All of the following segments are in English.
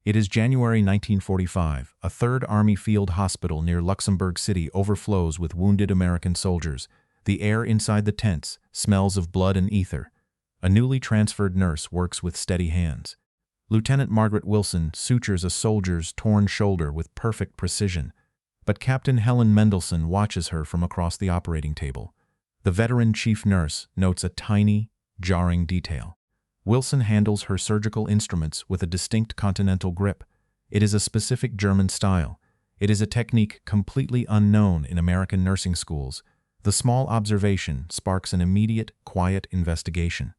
It is January 1945. A Third Army field hospital near Luxembourg City overflows with wounded American soldiers. The air inside the tents smells of blood and ether. A newly transferred nurse works with steady hands. Lieutenant Margaret Wilson sutures a soldier's torn shoulder with perfect precision, but Captain Helen Mendelsohn watches her from across the operating table. The veteran chief nurse notes a tiny, jarring detail. Wilson handles her surgical instruments with a distinct continental grip. It is a specific German style. It is a technique completely unknown in American nursing schools. The small observation sparks an immediate, quiet investigation.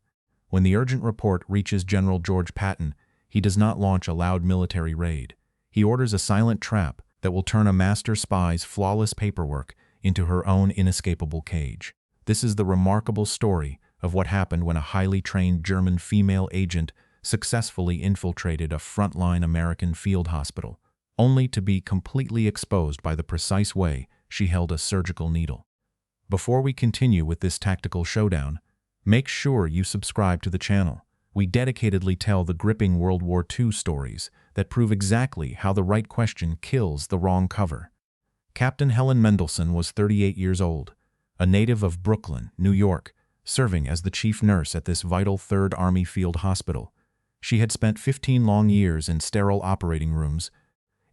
When the urgent report reaches General George Patton, he does not launch a loud military raid. He orders a silent trap that will turn a master spy's flawless paperwork into her own inescapable cage. This is the remarkable story of what happened when a highly trained German female agent successfully infiltrated a frontline American field hospital, only to be completely exposed by the precise way she held a surgical needle. Before we continue with this tactical showdown, make sure you subscribe to the channel. We dedicatedly tell the gripping World War II stories that prove exactly how the right question kills the wrong cover. Captain Helen Mendelsohn was 38 years old, a native of Brooklyn, New York, serving as the chief nurse at this vital Third Army field hospital. She had spent 15 long years in sterile operating rooms,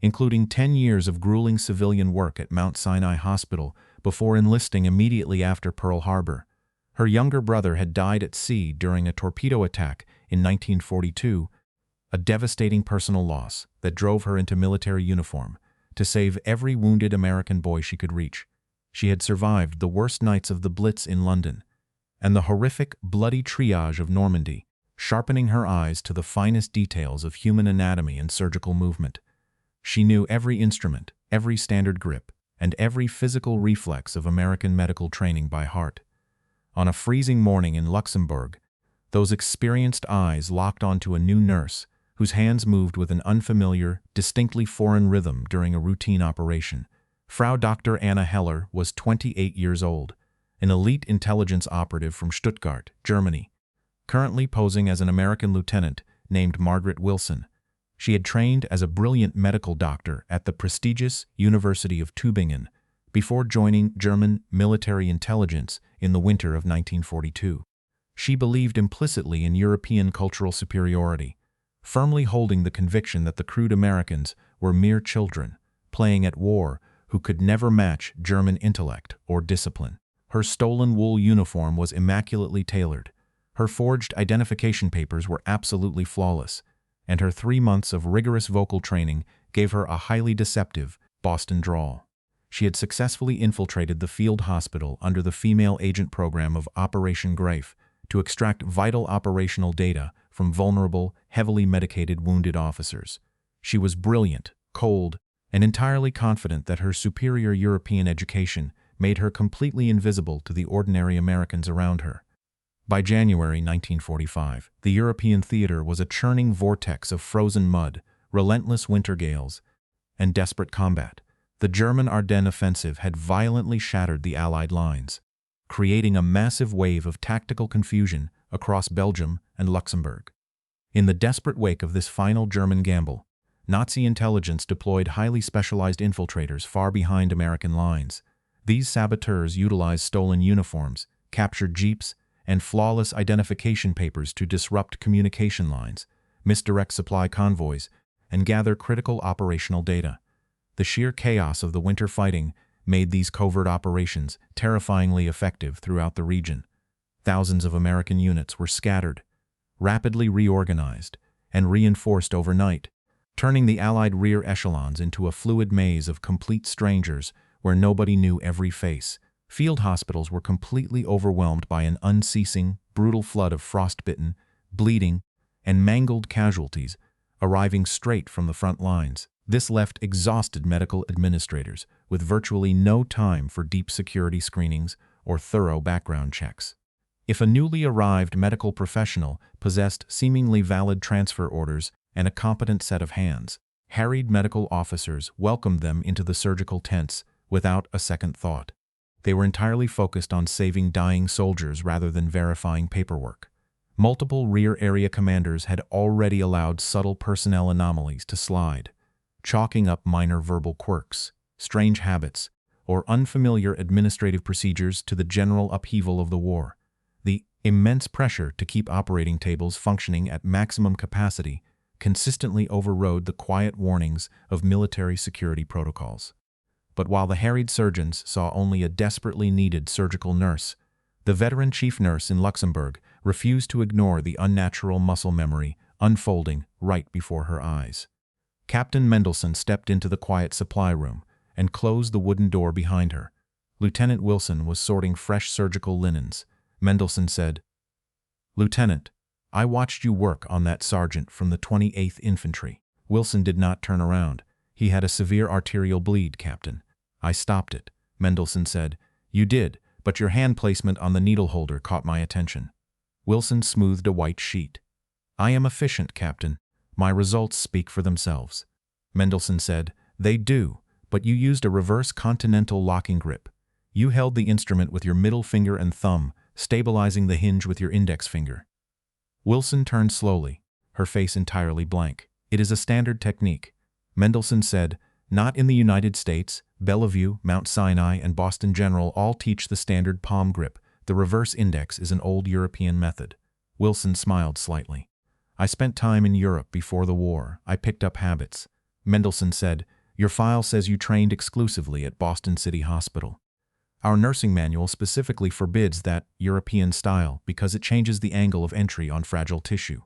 including 10 years of grueling civilian work at Mount Sinai Hospital before enlisting immediately after Pearl Harbor. Her younger brother had died at sea during a torpedo attack in 1942, a devastating personal loss that drove her into military uniform to save every wounded American boy she could reach. She had survived the worst nights of the Blitz in London and the horrific, bloody triage of Normandy, sharpening her eyes to the finest details of human anatomy and surgical movement. She knew every instrument, every standard grip, and every physical reflex of American medical training by heart. On a freezing morning in Luxembourg, those experienced eyes locked onto a new nurse whose hands moved with an unfamiliar, distinctly foreign rhythm during a routine operation. Frau Dr. Anna Heller was 28 years old, an elite intelligence operative from Stuttgart, Germany, currently posing as an American lieutenant named Margaret Wilson. She had trained as a brilliant medical doctor at the prestigious University of Tübingen before joining German military intelligence in the winter of 1942. She believed implicitly in European cultural superiority, firmly holding the conviction that the crude Americans were mere children, playing at war, who could never match German intellect or discipline. Her stolen wool uniform was immaculately tailored. Her forged identification papers were absolutely flawless, and her 3 months of rigorous vocal training gave her a highly deceptive Boston drawl. She had successfully infiltrated the field hospital under the female agent program of Operation Grafe to extract vital operational data from vulnerable, heavily medicated wounded officers. She was brilliant, cold, and entirely confident that her superior European education made her completely invisible to the ordinary Americans around her. By January 1945, the European theater was a churning vortex of frozen mud, relentless winter gales, and desperate combat. The German Ardennes offensive had violently shattered the Allied lines, creating a massive wave of tactical confusion across Belgium and Luxembourg. In the desperate wake of this final German gamble, Nazi intelligence deployed highly specialized infiltrators far behind American lines. These saboteurs utilized stolen uniforms, captured jeeps, and flawless identification papers to disrupt communication lines, misdirect supply convoys, and gather critical operational data. The sheer chaos of the winter fighting made these covert operations terrifyingly effective throughout the region. Thousands of American units were scattered, rapidly reorganized, and reinforced overnight, turning the Allied rear echelons into a fluid maze of complete strangers where nobody knew every face. Field hospitals were completely overwhelmed by an unceasing, brutal flood of frostbitten, bleeding, and mangled casualties arriving straight from the front lines. This left exhausted medical administrators with virtually no time for deep security screenings or thorough background checks. If a newly arrived medical professional possessed seemingly valid transfer orders and a competent set of hands, harried medical officers welcomed them into the surgical tents without a second thought. They were entirely focused on saving dying soldiers rather than verifying paperwork. Multiple rear area commanders had already allowed subtle personnel anomalies to slide, chalking up minor verbal quirks, strange habits, or unfamiliar administrative procedures to the general upheaval of the war. The immense pressure to keep operating tables functioning at maximum capacity consistently overrode the quiet warnings of military security protocols. But while the harried surgeons saw only a desperately needed surgical nurse, the veteran chief nurse in Luxembourg refused to ignore the unnatural muscle memory unfolding right before her eyes. Captain Mendelsohn stepped into the quiet supply room and closed the wooden door behind her. Lieutenant Wilson was sorting fresh surgical linens. Mendelsohn said, "Lieutenant, I watched you work on that sergeant from the 28th Infantry." Wilson did not turn around. "He had a severe arterial bleed, Captain. I stopped it," Mendelsohn said. "You did, but your hand placement on the needle holder caught my attention." Wilson smoothed a white sheet. "I am efficient, Captain. My results speak for themselves." Mendelsohn said, "They do, but you used a reverse continental locking grip. You held the instrument with your middle finger and thumb, stabilizing the hinge with your index finger." Wilson turned slowly, her face entirely blank. "It is a standard technique." Mendelsohn said, "Not in the United States. Bellevue, Mount Sinai, and Boston General all teach the standard palm grip. The reverse index is an old European method." Wilson smiled slightly. "I spent time in Europe before the war. I picked up habits." Mendelsohn said, "Your file says you trained exclusively at Boston City Hospital. Our nursing manual specifically forbids that European style because it changes the angle of entry on fragile tissue."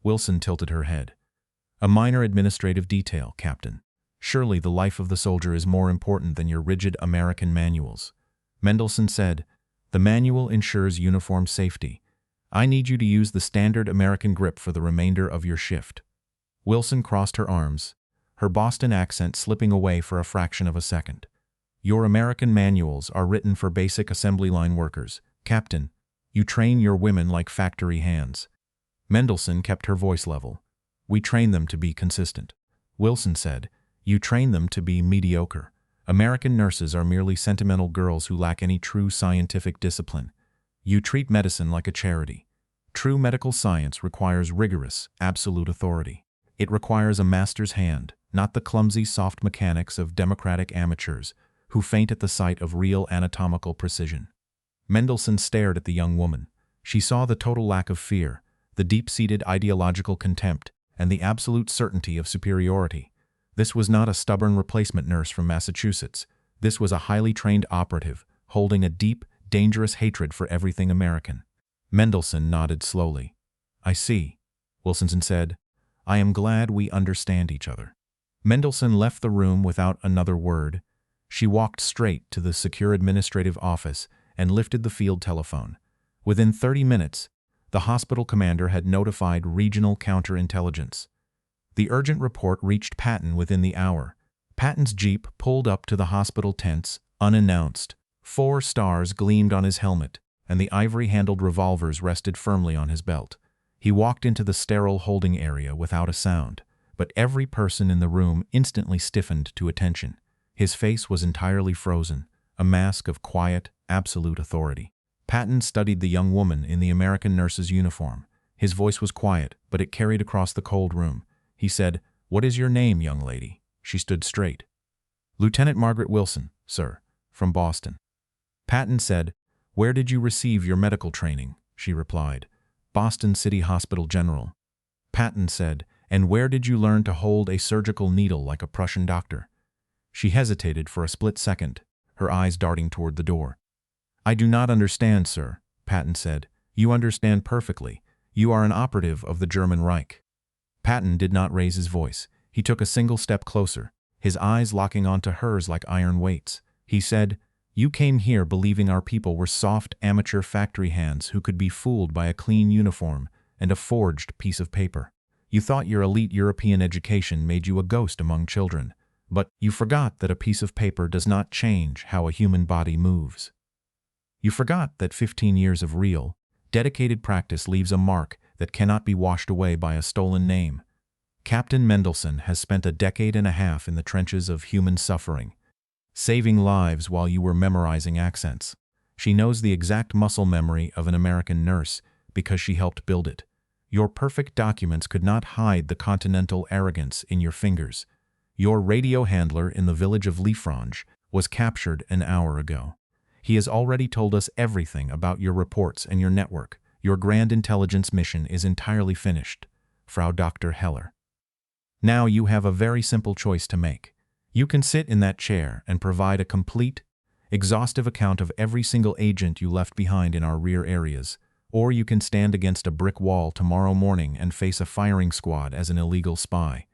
Wilson tilted her head. "A minor administrative detail, Captain. Surely the life of the soldier is more important than your rigid American manuals." Mendelsohn said, "The manual ensures uniform safety. I need you to use the standard American grip for the remainder of your shift." Wilson crossed her arms, her Boston accent slipping away for a fraction of a second. "Your American manuals are written for basic assembly line workers, Captain. You train your women like factory hands." Mendelsohn kept her voice level. "We train them to be consistent." Wilson said, "You train them to be mediocre. American nurses are merely sentimental girls who lack any true scientific discipline. You treat medicine like a charity. True medical science requires rigorous, absolute authority. It requires a master's hand, not the clumsy soft mechanics of democratic amateurs who faint at the sight of real anatomical precision." Mendelsohn stared at the young woman. She saw the total lack of fear, the deep-seated ideological contempt, and the absolute certainty of superiority. This was not a stubborn replacement nurse from Massachusetts. This was a highly trained operative, holding a deep, dangerous hatred for everything American. Mendelsohn nodded slowly. "I see," Wilson said. "I am glad we understand each other." Mendelsohn left the room without another word. She walked straight to the secure administrative office and lifted the field telephone. Within 30 minutes, the hospital commander had notified regional counterintelligence. The urgent report reached Patton within the hour. Patton's jeep pulled up to the hospital tents, unannounced. 4 stars gleamed on his helmet, and the ivory-handled revolvers rested firmly on his belt. He walked into the sterile holding area without a sound, but every person in the room instantly stiffened to attention. His face was entirely frozen, a mask of quiet, absolute authority. Patton studied the young woman in the American nurse's uniform. His voice was quiet, but it carried across the cold room. He said, "What is your name, young lady?" She stood straight. "Lieutenant Margaret Wilson, sir, from Boston." Patton said, "Where did you receive your medical training?" She replied, "Boston City Hospital General." Patton said, "And where did you learn to hold a surgical needle like a Prussian doctor?" She hesitated for a split second, her eyes darting toward the door. "I do not understand, sir," Patton said. "You understand perfectly. You are an operative of the German Reich." Patton did not raise his voice. He took a single step closer, his eyes locking onto hers like iron weights. He said, "You came here believing our people were soft amateur factory hands who could be fooled by a clean uniform and a forged piece of paper. You thought your elite European education made you a ghost among children. But you forgot that a piece of paper does not change how a human body moves. You forgot that 15 years of real, dedicated practice leaves a mark that cannot be washed away by a stolen name. Captain Mendelsohn has spent a decade and a half in the trenches of human suffering, saving lives while you were memorizing accents. She knows the exact muscle memory of an American nurse because she helped build it. Your perfect documents could not hide the continental arrogance in your fingers. Your radio handler in the village of Liefrange was captured an hour ago. He has already told us everything about your reports and your network. Your grand intelligence mission is entirely finished, Frau Dr. Heller. Now you have a very simple choice to make. You can sit in that chair and provide a complete, exhaustive account of every single agent you left behind in our rear areas, or you can stand against a brick wall tomorrow morning and face a firing squad as an illegal spy.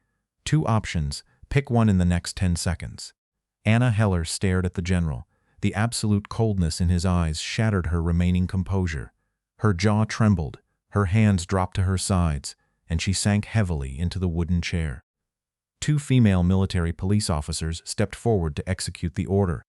2 options, pick one in the next 10 seconds. Anna Heller stared at the general. The absolute coldness in his eyes shattered her remaining composure. Her jaw trembled, her hands dropped to her sides, and she sank heavily into the wooden chair. 2 female military police officers stepped forward to execute the order.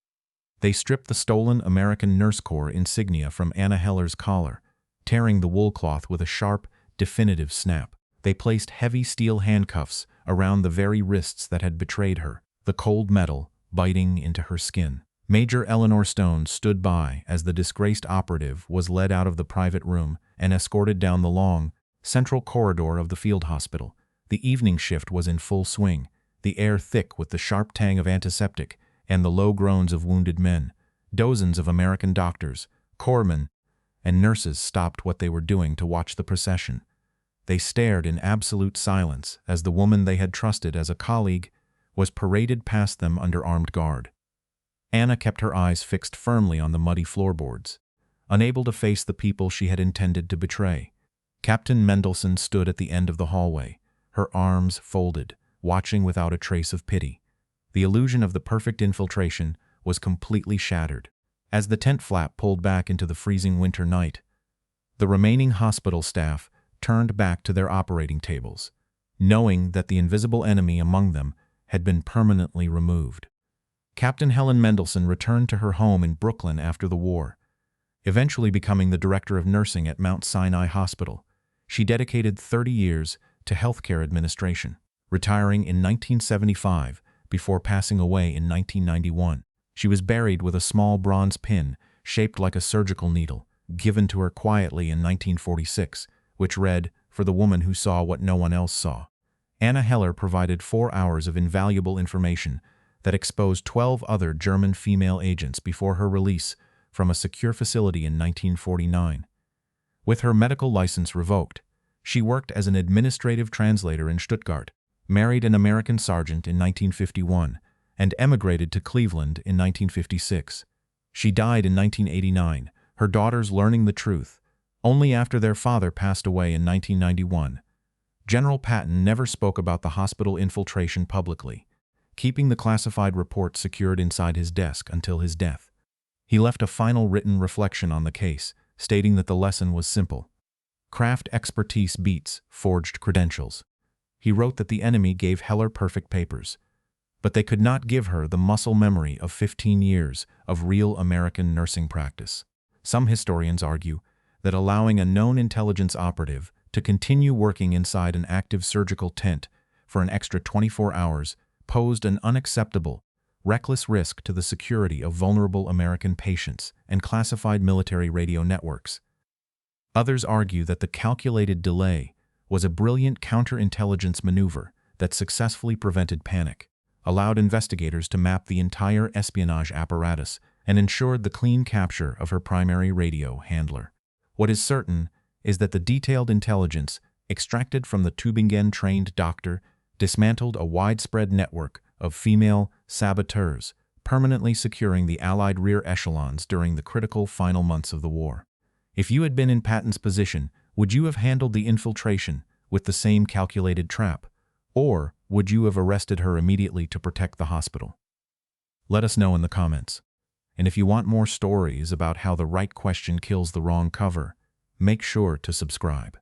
They stripped the stolen American Nurse Corps insignia from Anna Heller's collar, tearing the wool cloth with a sharp, definitive snap. They placed heavy steel handcuffs around the very wrists that had betrayed her, the cold metal biting into her skin. Major Eleanor Stone stood by as the disgraced operative was led out of the private room and escorted down the long, central corridor of the field hospital. The evening shift was in full swing, the air thick with the sharp tang of antiseptic and the low groans of wounded men. Dozens of American doctors, corpsmen, and nurses stopped what they were doing to watch the procession. They stared in absolute silence as the woman they had trusted as a colleague was paraded past them under armed guard. Anna kept her eyes fixed firmly on the muddy floorboards, unable to face the people she had intended to betray. Captain Mendelsohn stood at the end of the hallway, her arms folded, watching without a trace of pity. The illusion of the perfect infiltration was completely shattered. As the tent flap pulled back into the freezing winter night, the remaining hospital staff turned back to their operating tables, knowing that the invisible enemy among them had been permanently removed. Captain Helen Mendelsohn returned to her home in Brooklyn after the war, eventually becoming the director of nursing at Mount Sinai Hospital. She dedicated 30 years to healthcare administration, retiring in 1975 before passing away in 1991. She was buried with a small bronze pin shaped like a surgical needle, given to her quietly in 1946, which read, "For the woman who saw what no one else saw." Anna Heller provided 4 hours of invaluable information that exposed 12 other German female agents before her release from a secure facility in 1949. With her medical license revoked, she worked as an administrative translator in Stuttgart, married an American sergeant in 1951, and emigrated to Cleveland in 1956. She died in 1989, her daughters learning the truth only after their father passed away in 1991. General Patton never spoke about the hospital infiltration publicly, keeping the classified report secured inside his desk until his death. He left a final written reflection on the case, stating that the lesson was simple. Craft expertise beats forged credentials. He wrote that the enemy gave Heller perfect papers, but they could not give her the muscle memory of 15 years of real American nursing practice. Some historians argue that allowing a known intelligence operative to continue working inside an active surgical tent for an extra 24 hours posed an unacceptable, reckless risk to the security of vulnerable American patients and classified military radio networks. Others argue that the calculated delay was a brilliant counterintelligence maneuver that successfully prevented panic, allowed investigators to map the entire espionage apparatus, and ensured the clean capture of her primary radio handler. What is certain is that the detailed intelligence extracted from the Tübingen-trained doctor dismantled a widespread network of female saboteurs, permanently securing the Allied rear echelons during the critical final months of the war. If you had been in Patton's position, would you have handled the infiltration with the same calculated trap, or would you have arrested her immediately to protect the hospital? Let us know in the comments. And if you want more stories about how the right question kills the wrong cover, make sure to subscribe.